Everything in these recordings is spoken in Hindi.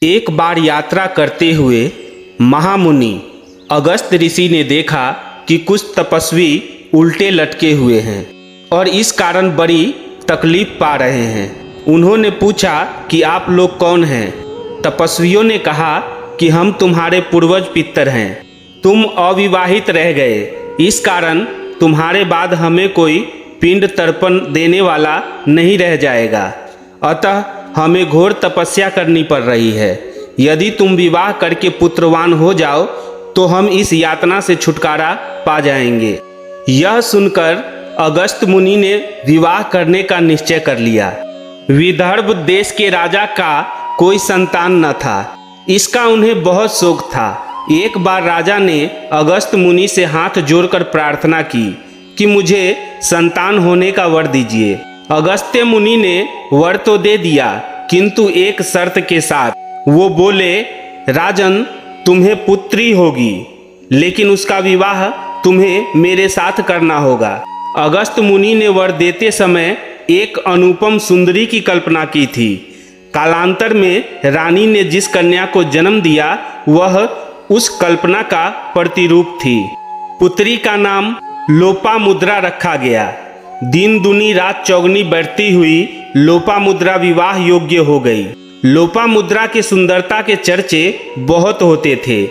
एक बार यात्रा करते हुए महामुनि अगस्त ऋषि ने देखा कि कुछ तपस्वी उल्टे लटके हुए हैं और इस कारण बड़ी तकलीफ पा रहे हैं। उन्होंने पूछा कि आप लोग कौन हैं? तपस्वियों ने कहा कि हम तुम्हारे पूर्वज पितर हैं। तुम अविवाहित रह गए, इस कारण तुम्हारे बाद हमें कोई पिंड तर्पण देने वाला नहीं रह जाएगा। अतः हमें घोर तपस्या करनी पड़ रही है। यदि तुम विवाह करके पुत्रवान हो जाओ तो हम इस यातना से छुटकारा पा जाएंगे। यह सुनकर अगस्त मुनि ने विवाह करने का निश्चय कर लिया। विदर्भ देश के राजा का कोई संतान न था, इसका उन्हें बहुत शोक था। एक बार राजा ने अगस्त मुनि से हाथ जोड़कर प्रार्थना की कि मुझे संतान होने का वर दीजिए। अगस्त्य मुनि ने वर तो दे दिया, किंतु एक शर्त के साथ। वो बोले, राजन, तुम्हें पुत्री होगी, लेकिन उसका विवाह तुम्हें मेरे साथ करना होगा। अगस्त मुनि ने वर देते समय एक अनुपम सुंदरी की कल्पना की थी। कालांतर में रानी ने जिस कन्या को जन्म दिया वह उस कल्पना का प्रतिरूप थी। पुत्री का नाम लोपामुद्रा रखा गया। दिन दुनी रात चौगनी बढ़ती हुई लोपामुद्रा विवाह योग्य हो गई। लोपामुद्रा की सुंदरता के चर्चे बहुत होते थे,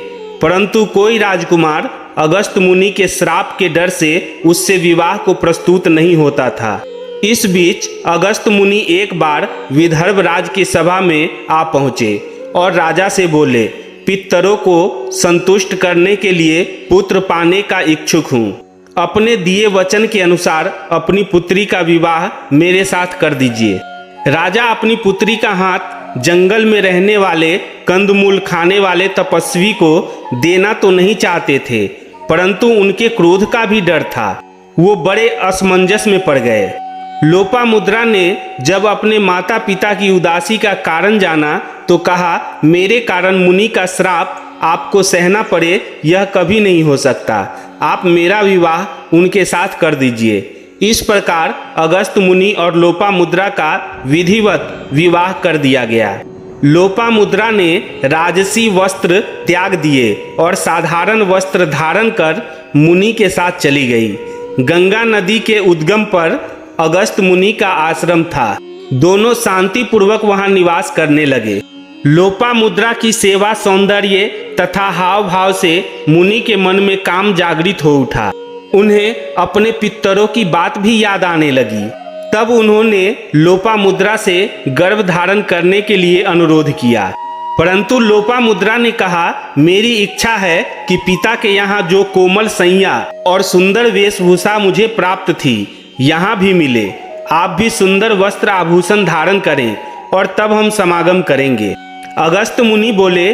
परंतु कोई राजकुमार अगस्त मुनि के श्राप के डर से उससे विवाह को प्रस्तुत नहीं होता था। इस बीच अगस्त मुनि एक बार विदर्भ राज की सभा में आ पहुंचे और राजा से बोले, पितरों को संतुष्ट करने के लिए पुत्र पाने का इच्छुक हूँ। अपने दिए वचन के अनुसार अपनी पुत्री का विवाह मेरे साथ कर दीजिए। राजा अपनी पुत्री का हाथ जंगल में रहने वाले कंदमूल खाने वाले तपस्वी को देना तो नहीं चाहते थे, परंतु उनके क्रोध का भी डर था। वो बड़े असमंजस में पड़ गए। लोपामुद्रा ने जब अपने माता पिता की उदासी का कारण जाना तो कहा, मेरे कारण मुनि का श्राप आपको सहना पड़े यह कभी नहीं हो सकता। आप मेरा विवाह उनके साथ कर दीजिए। इस प्रकार अगस्त मुनि और लोपामुद्रा का विधिवत विवाह कर दिया गया। लोपामुद्रा ने राजसी वस्त्र त्याग दिए और साधारण वस्त्र धारण कर मुनि के साथ चली गई। गंगा नदी के उद्गम पर अगस्त मुनि का आश्रम था। दोनों शांतिपूर्वक वहां निवास करने लगे। लोपामुद्रा की सेवा, सौंदर्य तथा हाव भाव से मुनि के मन में काम जागृत हो उठा। उन्हें अपने पितरों की बात भी याद आने लगी। तब उन्होंने लोपामुद्रा से गर्भ धारण करने के लिए अनुरोध किया, परंतु लोपामुद्रा ने कहा, मेरी इच्छा है कि पिता के यहाँ जो कोमल सैया और सुंदर वेशभूषा मुझे प्राप्त थी यहाँ भी मिले। आप भी सुंदर वस्त्र आभूषण धारण करें और तब हम समागम करेंगे। अगस्त मुनि बोले,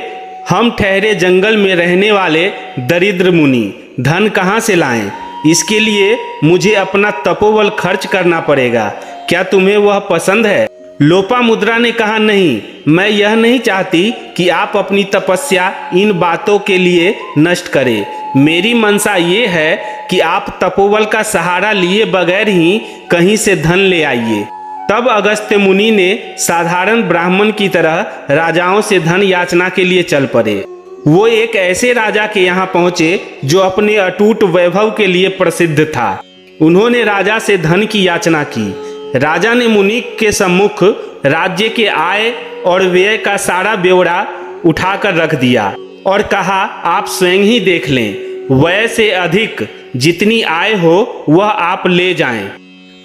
हम ठहरे जंगल में रहने वाले दरिद्र मुनि, धन कहाँ से लाएं? इसके लिए मुझे अपना तपोबल खर्च करना पड़ेगा। क्या तुम्हें वह पसंद है? लोपामुद्रा ने कहा, नहीं, मैं यह नहीं चाहती कि आप अपनी तपस्या इन बातों के लिए नष्ट करें। मेरी मनसा ये है कि आप तपोबल का सहारा लिए बगैर ही कहीं से धन ले आइए। तब अगस्त्य मुनि ने साधारण ब्राह्मण की तरह राजाओं से धन याचना के लिए चल पड़े। वो एक ऐसे राजा के यहाँ पहुंचे जो अपने अटूट वैभव के लिए प्रसिद्ध था। उन्होंने राजा से धन की याचना की। राजा ने मुनि के सम्मुख राज्य के आय और व्यय का सारा ब्यौरा उठाकर रख दिया और कहा, आप स्वयं ही देख लें, व्यय से अधिक जितनी आय हो वह आप ले जाएं।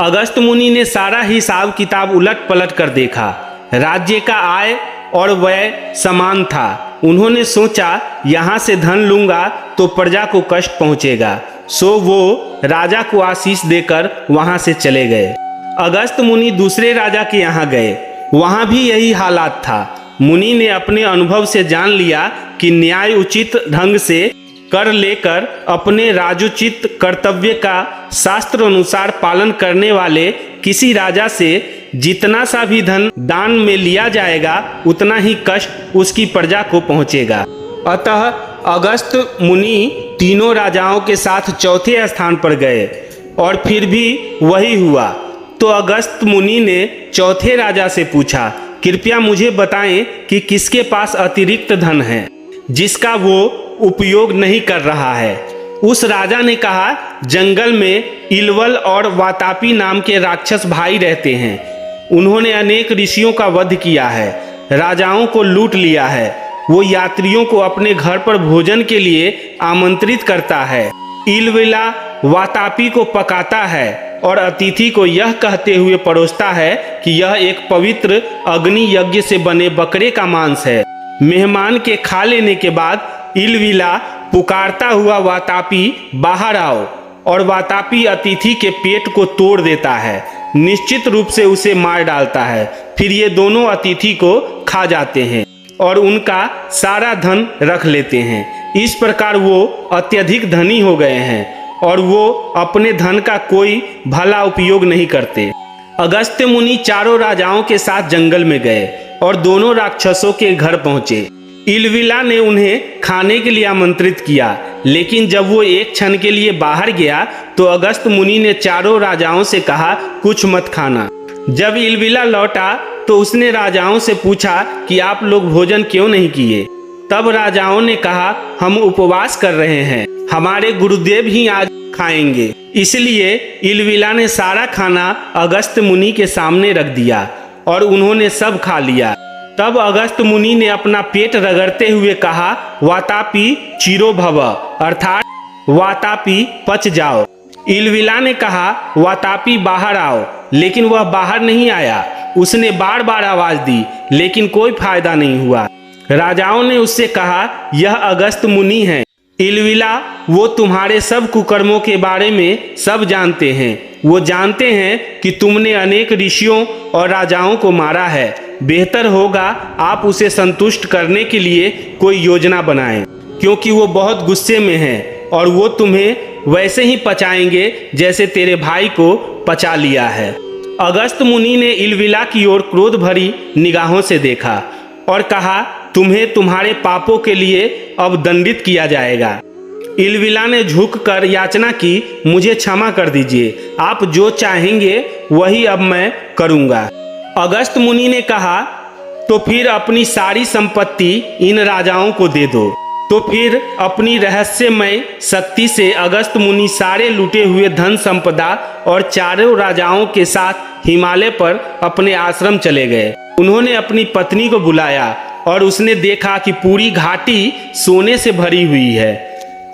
अगस्त मुनि ने सारा हिसाब किताब उलट पलट कर देखा। राज्य का आय और व्यय समान था। उन्होंने सोचा, यहाँ से धन लूंगा तो प्रजा को कष्ट पहुँचेगा। सो वो राजा को आशीष देकर वहाँ से चले गए। अगस्त मुनि दूसरे राजा के यहाँ गए। वहाँ भी यही हालात था। मुनि ने अपने अनुभव से जान लिया कि न्याय उचित ढंग से कर लेकर अपने राजोचित कर्तव्य का शास्त्र अनुसार पालन करने वाले किसी राजा से जितना सा भी धन दान में लिया जाएगा उतना ही कष्ट उसकी प्रजा को पहुंचेगा। अतः अगस्त मुनि तीनों राजाओं के साथ चौथे स्थान पर गए और फिर भी वही हुआ। तो अगस्त मुनि ने चौथे राजा से पूछा, कृपया मुझे बताएं कि किसके पास अतिरिक्त धन है जिसका वो उपयोग नहीं कर रहा है। उस राजा ने कहा, जंगल में इलवल और वातापी नाम के राक्षस भाई रहते हैं। उन्होंने अनेक ऋषियों का वध किया है, राजाओं को लूट लिया है। वो यात्रियों को अपने घर पर भोजन के लिए आमंत्रित करता है। इलविला वातापी को पकाता है और अतिथि को यह कहते हुए परोसता है कि यह एक पवित्र अग्नि यज्ञ से बने बकरे का मांस है। मेहमान के खा लेने के बाद इलविला पुकारता हुआ वातापी बाहर आओ, और वातापी अतिथि के पेट को तोड़ देता है, निश्चित रूप से उसे मार डालता है। फिर ये दोनों अतिथि को खा जाते हैं और उनका सारा धन रख लेते हैं। इस प्रकार वो अत्यधिक धनी हो गए हैं और वो अपने धन का कोई भला उपयोग नहीं करते। अगस्त्य मुनि चारों राजाओं के साथ जंगल में गए और दोनों राक्षसों के घर पहुंचे। इलविला ने उन्हें खाने के लिए आमंत्रित किया, लेकिन जब वो एक क्षण के लिए बाहर गया तो अगस्त्य मुनि ने चारों राजाओं से कहा, कुछ मत खाना। जब इलविला लौटा तो उसने राजाओं से पूछा कि आप लोग भोजन क्यों नहीं किए। तब राजाओं ने कहा, हम उपवास कर रहे हैं, हमारे गुरुदेव ही आज खाएंगे। इसलिए इलविला ने सारा खाना अगस्त्य मुनि के सामने रख दिया और उन्होंने सब खा लिया। तब अगस्त्य मुनि ने अपना पेट रगड़ते हुए कहा, वातापी चिरो भव, अर्थात वातापी पच जाओ। इलविला ने कहा, वातापी बाहर आओ, लेकिन वह बाहर नहीं आया। उसने बार बार आवाज दी, लेकिन कोई फायदा नहीं हुआ। राजाओं ने उससे कहा, यह अगस्त्य मुनि है। इलविला, वो तुम्हारे सब कुकर्मों के बारे में सब जानते हैं। वो जानते हैं कि तुमने अनेक ऋषियों और राजाओं को मारा है। बेहतर होगा आप उसे संतुष्ट करने के लिए कोई योजना बनाएं, क्योंकि वो बहुत गुस्से में है और वो तुम्हें वैसे ही पचाएंगे जैसे तेरे भाई को पचा लिया है। अगस्त्य मुनि ने इलविला की ओर क्रोध भरी निगाहों से देखा और कहा, तुम्हें तुम्हारे पापों के लिए अब दंडित किया जाएगा। इलविला ने झुककर याचना की, मुझे क्षमा कर दीजिए, आप जो चाहेंगे वही अब मैं करूंगा। अगस्त्य मुनि ने कहा, तो फिर अपनी सारी संपत्ति इन राजाओं को दे दो। तो फिर अपनी रहस्यमय शक्ति से अगस्त्य मुनि सारे लूटे हुए धन संपदा और चारों राजाओं के साथ हिमालय पर अपने आश्रम चले गए। उन्होंने अपनी पत्नी को बुलाया और उसने देखा कि पूरी घाटी सोने से भरी हुई है।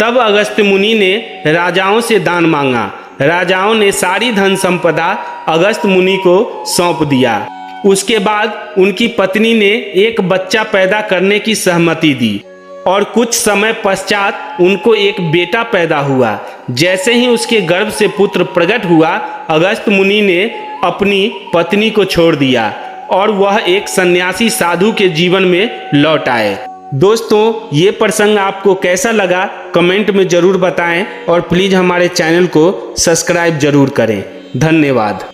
तब अगस्त्य मुनि ने राजाओं से दान मांगा। राजाओं ने सारी धन संपदा अगस्त्य मुनि को सौंप दिया। उसके बाद उनकी पत्नी ने एक बच्चा पैदा करने की सहमति दी और कुछ समय पश्चात उनको एक बेटा पैदा हुआ। जैसे ही उसके गर्भ से पुत्र प्रकट हुआ, अगस्त्य मुनि ने अपनी पत्नी को छोड़ दिया और वह एक सन्यासी साधु के जीवन में लौट आए। दोस्तों, ये प्रसंग आपको कैसा लगा कमेंट में ज़रूर बताएं और प्लीज़ हमारे चैनल को सब्सक्राइब जरूर करें। धन्यवाद।